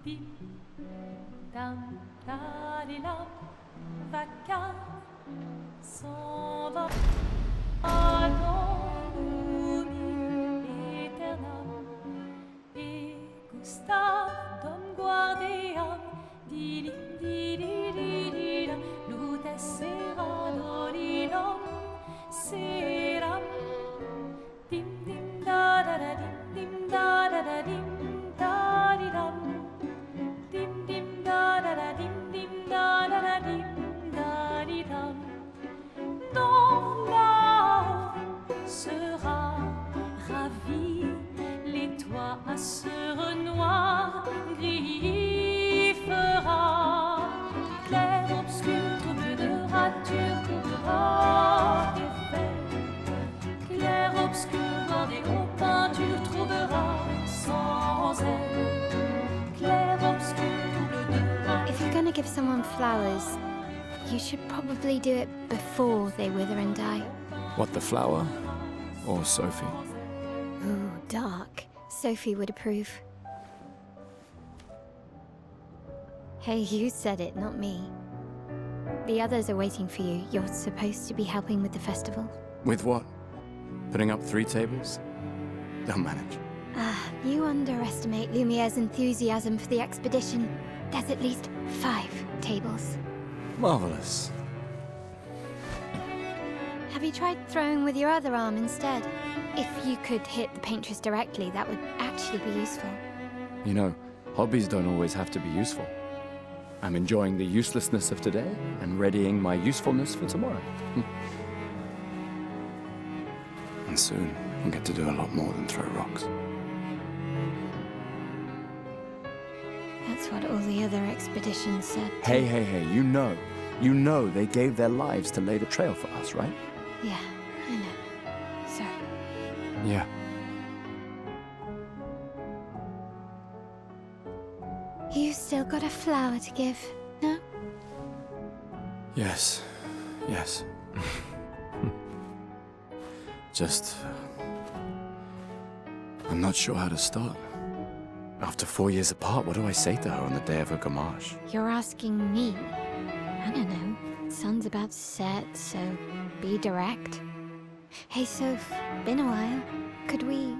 dim, dam, da, di, lam, vaca, s'en va dans l'oubli éternel. Et Gustave, Dom guardiam, dilim, dididididam, lutes sera dodidam, seram, dim, dim, da, da, da, dim, da, da, da, dim, da, di, dam, dim, dim, da, da, da, dim, da, da, da, dim, da, di, dam. Dans là-haut sera ravi, les toits à ce noir gris fera, clair, obscur, trouble de rature, trouvera effet, clair, obscur, bordé aux peintures, trouvera sans elle, clair, obscur, trouble de rature. If you're gonna give someone flowers, you should probably do it before they wither and die. What, the flower? Or Sophie? Ooh, dark. Sophie would approve. Hey, you said it, not me. The others are waiting for you. You're supposed to be helping with the festival. With what? Putting up 3 tables? They'll manage. You underestimate Lumiere's enthusiasm for the expedition. There's at least 5 tables. Marvelous. Have you tried throwing with your other arm instead? If you could hit the paintress directly, that would actually be useful. You know, hobbies don't always have to be useful. I'm enjoying the uselessness of today and readying my usefulness for tomorrow. And soon, I'll get to do a lot more than throw rocks. That's what all the other expeditions said. Hey, hey, hey, you know they gave their lives to lay the trail for us, right? Yeah, I know. Sorry. Yeah. You still got a flower to give, no? Yes. Yes. Just... I'm not sure how to start. After 4 years apart, what do I say to her on the day of her gamache? You're asking me? I don't know. Sun's about to set, so be direct. Hey, Soph, been a while. Could we